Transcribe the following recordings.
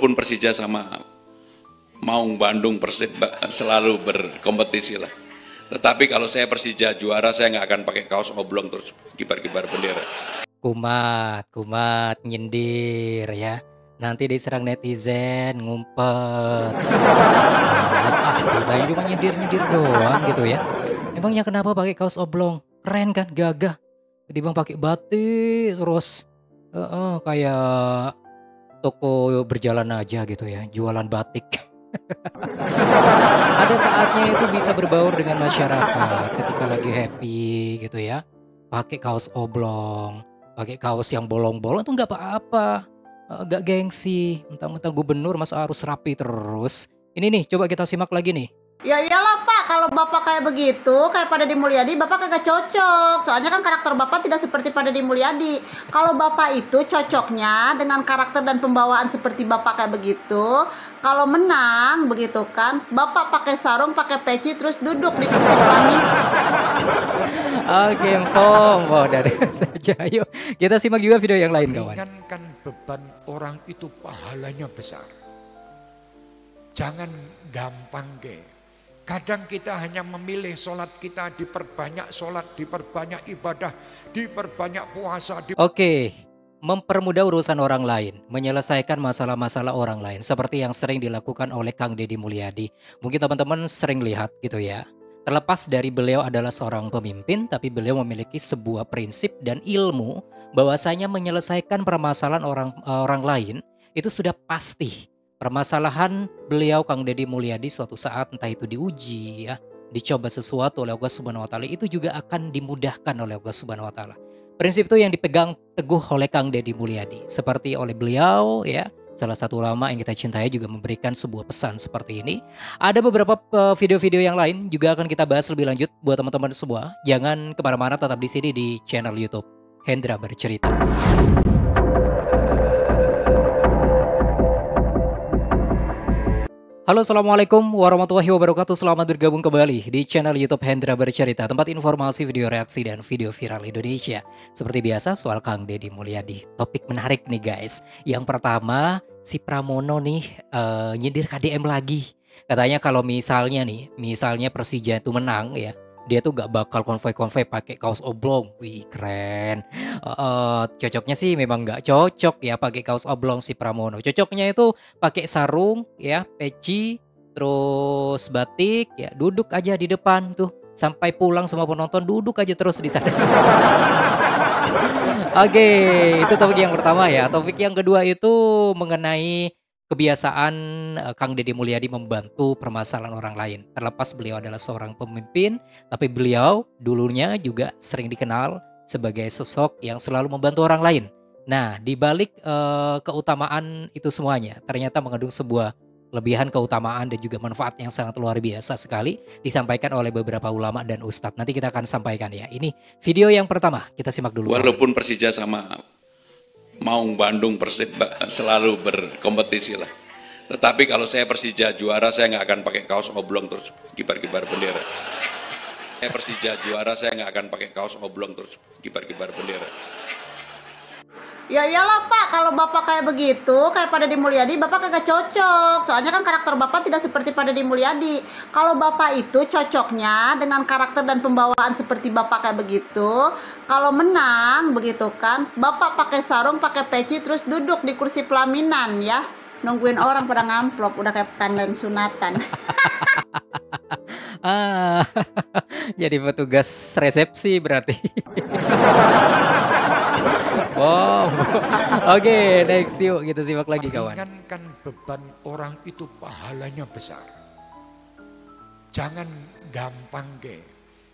walaupun Persija sama Maung Bandung, Persib selalu berkompetisi lah. Tetapi kalau saya Persija juara, saya nggak akan pakai kaos oblong terus kibar-kibar bendera. Kumat nyindir ya. Nanti diserang netizen, ngumpet. Males saya cuma nyindir-nyindir doang gitu ya. Emangnya kenapa pakai kaos oblong? Keren kan, gagah. Ketimbang pakai batik terus. Kayak toko berjalan aja gitu ya, jualan batik. Ada saatnya itu bisa berbaur dengan masyarakat ketika lagi happy gitu ya. Pakai kaos oblong, pakai kaos yang bolong-bolong itu nggak apa-apa. Nggak gengsi, mentang-mentang gubernur masa harus rapi terus. Ini nih, coba kita simak lagi nih. Ya iyalah Pak, kalau Bapak kayak begitu, kayak Pak Deddy Mulyadi, Bapak kagak cocok. Soalnya kan karakter Bapak tidak seperti Pak Deddy Mulyadi. Kalau Bapak itu cocoknya dengan karakter dan pembawaan seperti Bapak kayak begitu. Kalau menang begitu kan, Bapak pakai sarung, pakai peci, terus duduk di kursi pelaminan. Oke, empong dari saja. Yuk, kita simak juga video yang lain kawan. Ringankan beban orang itu pahalanya besar. Jangan gampang ke. Kadang kita hanya memilih sholat kita diperbanyak sholat, diperbanyak ibadah, diperbanyak puasa. Oke, mempermudah urusan orang lain, menyelesaikan masalah-masalah orang lain. Seperti yang sering dilakukan oleh Kang Deddy Mulyadi. Mungkin teman-teman sering lihat gitu ya. Terlepas dari beliau adalah seorang pemimpin, tapi beliau memiliki sebuah prinsip dan ilmu bahwasanya menyelesaikan permasalahan orang lain itu sudah pasti. Permasalahan beliau Kang Deddy Mulyadi suatu saat entah itu diuji ya, dicoba sesuatu oleh Allah Subhanahu wa taala itu juga akan dimudahkan oleh Allah Subhanahu wa taala. Prinsip itu yang dipegang teguh oleh Kang Deddy Mulyadi. Seperti oleh beliau ya, salah satu ulama yang kita cintai juga memberikan sebuah pesan seperti ini. Ada beberapa video-video yang lain juga akan kita bahas lebih lanjut buat teman-teman semua. Jangan kemana-mana, tetap di sini di channel YouTube Hendra Bercerita. Halo, assalamualaikum warahmatullahi wabarakatuh. Selamat bergabung kembali di channel YouTube Hendra Bercerita, tempat informasi, video reaksi, dan video viral Indonesia. Seperti biasa, soal Kang Deddy Mulyadi. Topik menarik nih guys. Yang pertama, si Pramono nih nyindir KDM lagi. Katanya kalau misalnya Persija itu menang ya, dia tuh gak bakal konvoy-konvoy pakai kaos oblong. Wih, keren. Cocoknya sih memang gak cocok ya pakai kaos oblong si Pramono. Cocoknya itu pakai sarung ya, peci, terus batik ya, duduk aja di depan tuh sampai pulang sama penonton, duduk aja terus di sana. Oke, itu topik yang pertama ya. Topik yang kedua itu mengenai kebiasaan Kang Deddy Mulyadi membantu permasalahan orang lain. Terlepas beliau adalah seorang pemimpin, tapi beliau dulunya juga sering dikenal sebagai sosok yang selalu membantu orang lain. Nah, di balik keutamaan itu semuanya, ternyata mengandung sebuah lebihan keutamaan dan juga manfaat yang sangat luar biasa sekali disampaikan oleh beberapa ulama dan ustadz. Nanti kita akan sampaikan ya. Ini video yang pertama, kita simak dulu. Walaupun Persija sama Maung Bandung, Persib selalu berkompetisi lah. Tetapi kalau saya Persija juara, saya nggak akan pakai kaos oblong terus kibar-kibar bendera. Saya Persija juara, saya nggak akan pakai kaos oblong terus kibar-kibar bendera. Ya iyalah Pak, kalau Bapak kayak begitu, kayak Pak Deddy Mulyadi, Bapak kagak cocok. Soalnya kan karakter Bapak tidak seperti Pak Deddy Mulyadi. Kalau Bapak itu cocoknya dengan karakter dan pembawaan seperti Bapak kayak begitu. Kalau menang begitu kan, Bapak pakai sarung, pakai peci, terus duduk di kursi pelaminan ya. Nungguin orang pada ngamplop, udah kayak tanda sunatan. Jadi petugas resepsi berarti. Wow. Oke, next yuk kita simak lagi kawan. Ringankan beban orang itu pahalanya besar. Jangan gampang ke.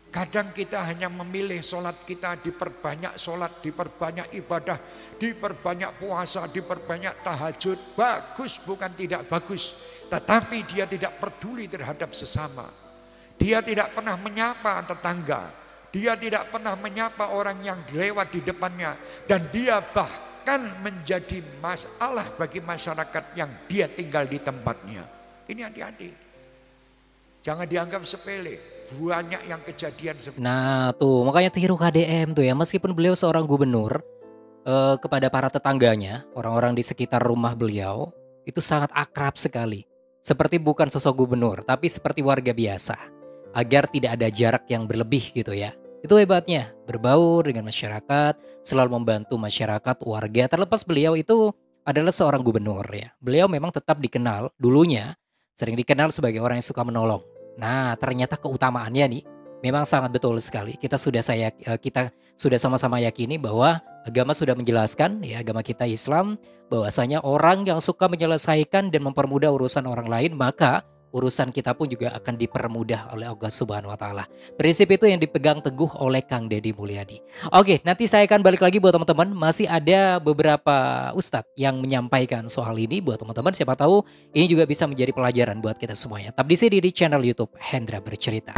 Kadang kita hanya memilih sholat kita diperbanyak sholat, diperbanyak ibadah, diperbanyak puasa, diperbanyak tahajud. Bagus bukan tidak bagus. Tetapi dia tidak peduli terhadap sesama. Dia tidak pernah menyapa tetangga. Dia tidak pernah menyapa orang yang lewat di depannya. Dan dia bahkan menjadi masalah bagi masyarakat yang dia tinggal di tempatnya. Ini hati-hati. Jangan dianggap sepele. Banyak yang kejadian seperti Nah tuh makanya tiru KDM tuh ya. Meskipun beliau seorang gubernur, kepada para tetangganya, orang-orang di sekitar rumah beliau, itu sangat akrab sekali. Seperti bukan sosok gubernur, tapi seperti warga biasa. Agar tidak ada jarak yang berlebih gitu ya. Itu hebatnya, berbaur dengan masyarakat, selalu membantu masyarakat, warga. Terlepas beliau itu adalah seorang gubernur ya. Beliau memang tetap dikenal dulunya, sering dikenal sebagai orang yang suka menolong. Nah, ternyata keutamaannya nih memang sangat betul sekali. Kita sudah sama-sama yakini bahwa agama sudah menjelaskan ya, agama kita Islam, bahwasanya orang yang suka menyelesaikan dan mempermudah urusan orang lain, maka urusan kita pun juga akan dipermudah oleh Allah Subhanahu wa taala. Prinsip itu yang dipegang teguh oleh Kang Deddy Mulyadi. Oke, nanti saya akan balik lagi buat teman-teman. Masih ada beberapa ustadz yang menyampaikan soal ini buat teman-teman. Siapa tahu ini juga bisa menjadi pelajaran buat kita semuanya. Tetap di sini di channel YouTube Hendra Bercerita.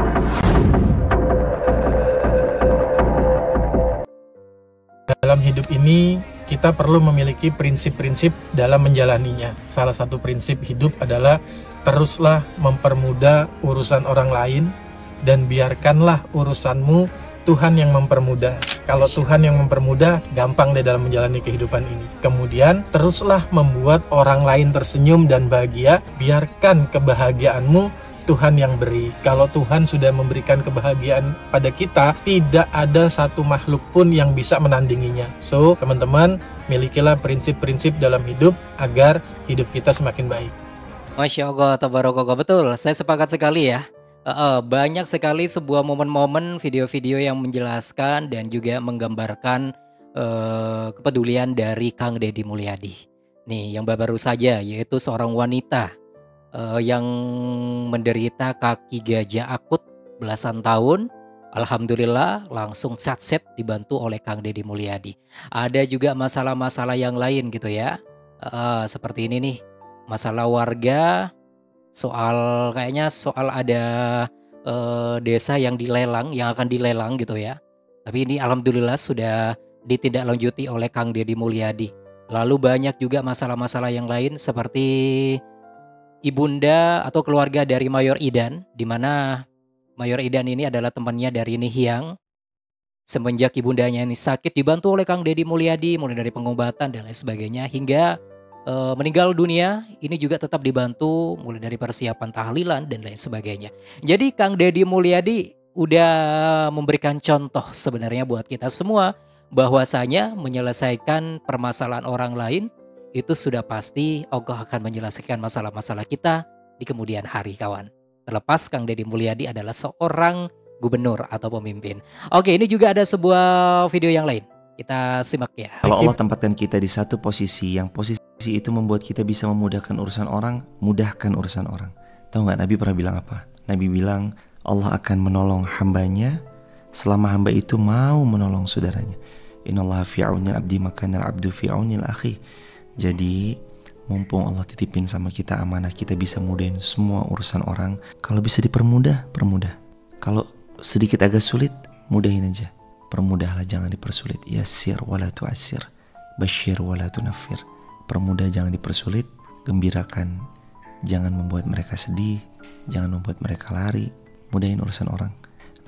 Dalam hidup ini kita perlu memiliki prinsip-prinsip dalam menjalaninya. Salah satu prinsip hidup adalah teruslah mempermudah urusan orang lain dan biarkanlah urusanmu Tuhan yang mempermudah. Kalau Tuhan yang mempermudah, gampang deh dalam menjalani kehidupan ini. Kemudian teruslah membuat orang lain tersenyum dan bahagia. Biarkan kebahagiaanmu Tuhan yang beri. Kalau Tuhan sudah memberikan kebahagiaan pada kita, tidak ada satu makhluk pun yang bisa menandinginya. So, teman-teman, milikilah prinsip-prinsip dalam hidup agar hidup kita semakin baik. Masya Allah, tabarakallah, betul. Saya sepakat sekali ya. Banyak sekali sebuah momen-momen video-video yang menjelaskan dan juga menggambarkan kepedulian dari Kang Deddy Mulyadi. Nih, yang baru saja yaitu seorang wanita yang menderita kaki gajah akut belasan tahun. Alhamdulillah langsung set dibantu oleh Kang Deddy Mulyadi. Ada juga masalah-masalah yang lain gitu ya. Seperti ini nih, masalah warga kayaknya soal ada desa yang akan dilelang gitu ya. Tapi ini alhamdulillah sudah ditindaklanjuti oleh Kang Deddy Mulyadi. Lalu banyak juga masalah-masalah yang lain seperti ibunda atau keluarga dari Mayor Idan, di mana Mayor Idan ini adalah temannya dari Nihiang. Semenjak ibundanya ini sakit, dibantu oleh Kang Deddy Mulyadi mulai dari pengobatan dan lain sebagainya hingga meninggal dunia. Ini juga tetap dibantu mulai dari persiapan tahlilan dan lain sebagainya. Jadi Kang Deddy Mulyadi udah memberikan contoh sebenarnya buat kita semua bahwasanya menyelesaikan permasalahan orang lain itu sudah pasti Allah akan menyelesaikan masalah-masalah kita di kemudian hari, kawan. Terlepas Kang Deddy Mulyadi adalah seorang gubernur atau pemimpin. Oke, ini juga ada sebuah video yang lain. Kita simak ya. Kalau Allah tempatkan kita di satu posisi, yang posisi itu membuat kita bisa memudahkan urusan orang, mudahkan urusan orang. Tahu nggak Nabi pernah bilang apa? Nabi bilang Allah akan menolong hambanya selama hamba itu mau menolong saudaranya. Innallaha fi aunil abdi makanal abdu fi aunil akhi. Jadi mumpung Allah titipin sama kita amanah, kita bisa mudahin semua urusan orang. Kalau bisa dipermudah, permudah. Kalau sedikit agak sulit, mudahin aja. Permudahlah, jangan dipersulit. Yassir wala tu'assir, basyir wala tunafir. Permudah, jangan dipersulit. Gembirakan, jangan membuat mereka sedih, jangan membuat mereka lari. Mudahin urusan orang.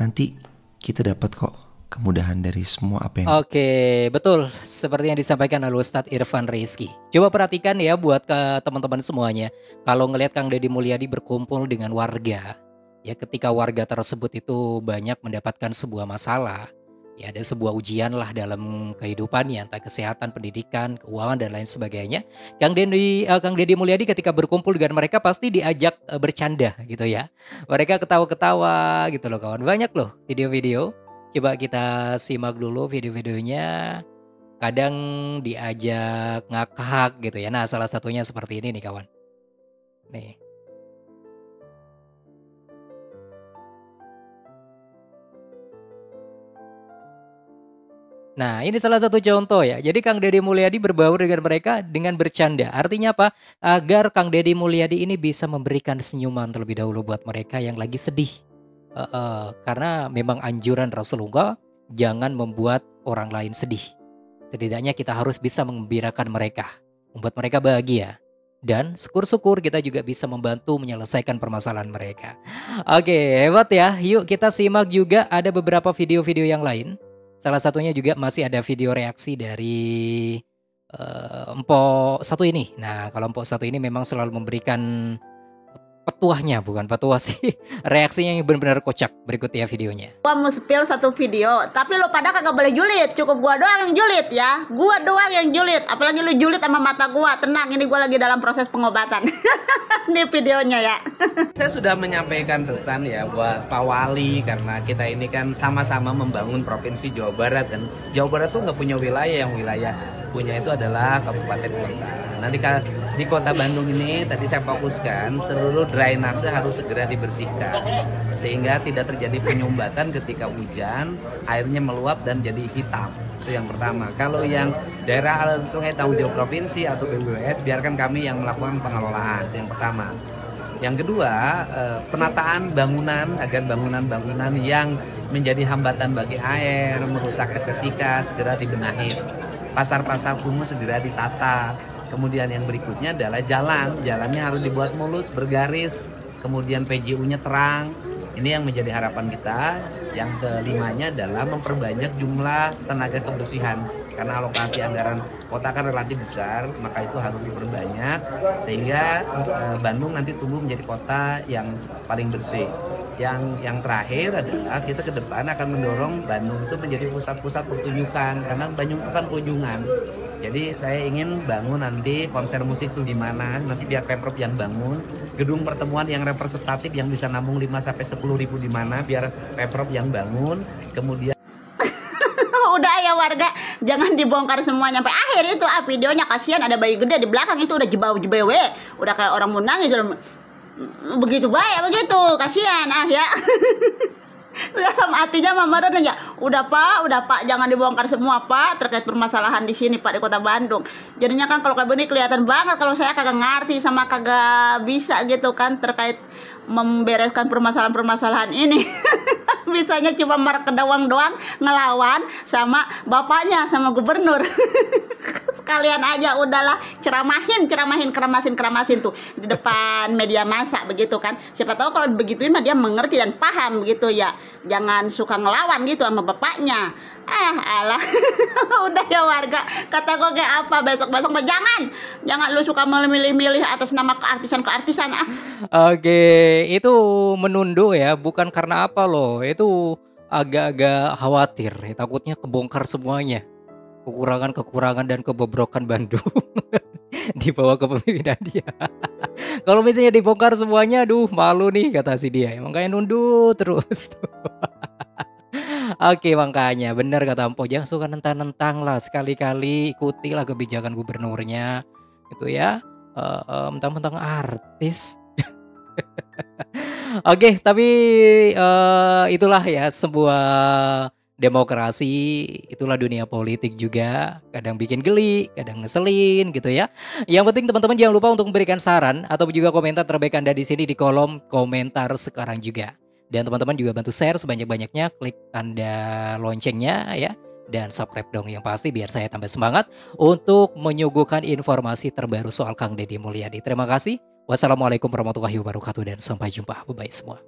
Nanti kita dapat kok kemudahan dari semua apa yang... Oke, betul. Seperti yang disampaikan oleh Ustadz Irfan Rizky. Coba perhatikan ya buat ke teman-teman semuanya. Kalau ngelihat Kang Deddy Mulyadi berkumpul dengan warga, ya ketika warga tersebut itu banyak mendapatkan sebuah masalah, ya ada sebuah ujian lah dalam kehidupannya, entah kesehatan, pendidikan, keuangan dan lain sebagainya. Kang Deddy Mulyadi ketika berkumpul dengan mereka pasti diajak bercanda gitu ya. Mereka ketawa-ketawa gitu loh kawan. Banyak loh video-video. Coba kita simak dulu video-videonya. Kadang diajak ngakak gitu ya. Nah, salah satunya seperti ini nih kawan. Nih. Nah, ini salah satu contoh ya. Jadi Kang Deddy Mulyadi berbaur dengan mereka dengan bercanda. Artinya apa? Agar Kang Deddy Mulyadi ini bisa memberikan senyuman terlebih dahulu buat mereka yang lagi sedih. Karena memang anjuran Rasulullah jangan membuat orang lain sedih. Setidaknya kita harus bisa menggembirakan mereka, membuat mereka bahagia. Dan syukur-syukur kita juga bisa membantu menyelesaikan permasalahan mereka. Oke, hebat ya. Yuk kita simak juga ada beberapa video-video yang lain. Salah satunya juga masih ada video reaksi dari Empok satu ini. Nah, kalau empok satu ini memang selalu memberikan petuahnya, bukan petuah sih, reaksinya yang benar-benar kocak. Berikut ya videonya. Gua mau spill satu video, tapi lo pada kagak boleh julid, cukup gua doang yang julid ya. Gua doang yang julid, apalagi lu julid sama mata gua. Tenang, ini gua lagi dalam proses pengobatan. Ini videonya ya. Saya sudah menyampaikan pesan ya buat Pak Wali, karena kita ini kan sama-sama membangun Provinsi Jawa Barat, dan Jawa Barat tuh nggak punya wilayah, yang wilayah punya itu adalah kabupaten kota. Nanti di kota Bandung ini tadi saya fokuskan seluruh drainase harus segera dibersihkan sehingga tidak terjadi penyumbatan ketika hujan, airnya meluap dan jadi hitam. Itu yang pertama. Kalau yang daerah aliran sungai tanggung jawab provinsi atau BWS, biarkan kami yang melakukan pengelolaan. Itu yang pertama. Yang kedua, penataan bangunan agar bangunan-bangunan yang menjadi hambatan bagi air, merusak estetika segera dibenahi. Pasar-pasar kumuh segera ditata. Kemudian yang berikutnya adalah jalannya harus dibuat mulus, bergaris. Kemudian PJU-nya terang. Ini yang menjadi harapan kita. Yang kelimanya adalah memperbanyak jumlah tenaga kebersihan. Karena alokasi anggaran kota kan relatif besar, maka itu harus diperbanyak sehingga Bandung nanti tumbuh menjadi kota yang paling bersih. Yang terakhir adalah kita ke depan akan mendorong Bandung itu menjadi pusat-pusat pertunjukan, karena Bandung itu kan kunjungan. Jadi saya ingin bangun nanti konser musik itu di mana, nanti biar Pemprov yang bangun, gedung pertemuan yang representatif yang bisa nampung 5-10 ribu di mana, biar Pemprov yang bangun, kemudian Udah ya warga, jangan dibongkar semuanya sampai akhir itu videonya. Kasihan ada bayi gede di belakang itu udah jebau-jebau, udah kayak orang mau nangis. Begitu baik begitu, kasihan ya. Dalam hatinya Mama Ron aja, udah pak, jangan dibongkar semua pak, terkait permasalahan di sini pak, di kota Bandung. Jadinya kan kalau kayak begini kelihatan banget kalau saya kagak ngerti sama kagak bisa gitu kan terkait membereskan permasalahan-permasalahan ini. Bisanya cuma marah kedawang doang ngelawan sama bapaknya, sama gubernur. Sekalian aja udahlah ceramahin keramasin tuh di depan media massa begitu kan. Siapa tahu kalau begituin mah dia mengerti dan paham begitu ya. Jangan suka ngelawan gitu sama bapaknya. Alah. Udah ya warga, kata gue kayak apa besok-besok mah jangan lu suka memilih-milih atas nama keartisan Oke, itu menunduk ya, bukan karena apa loh. Itu agak-agak khawatir, ya, takutnya kebongkar semuanya. Kekurangan dan kebobrokan Bandung dibawa ke pemimpinan dia. Kalau misalnya dibongkar semuanya, aduh malu nih kata si dia. Makanya nunduk terus. Oke, makanya benar kata Empo, jangan suka nentang-nentang lah, sekali-kali ikutilah kebijakan gubernurnya gitu ya. Mentang-mentang artis. Oke, tapi itulah ya sebuah demokrasi, itulah dunia politik juga. Kadang bikin geli, kadang ngeselin gitu ya. Yang penting teman-teman jangan lupa untuk memberikan saran atau juga komentar terbaik Anda di sini di kolom komentar sekarang juga. Dan teman-teman juga bantu share sebanyak-banyaknya, klik tanda loncengnya ya. Dan subscribe dong yang pasti biar saya tambah semangat untuk menyuguhkan informasi terbaru soal Kang Deddy Mulyadi. Terima kasih. Wassalamualaikum warahmatullahi wabarakatuh dan sampai jumpa. Bye-bye semua.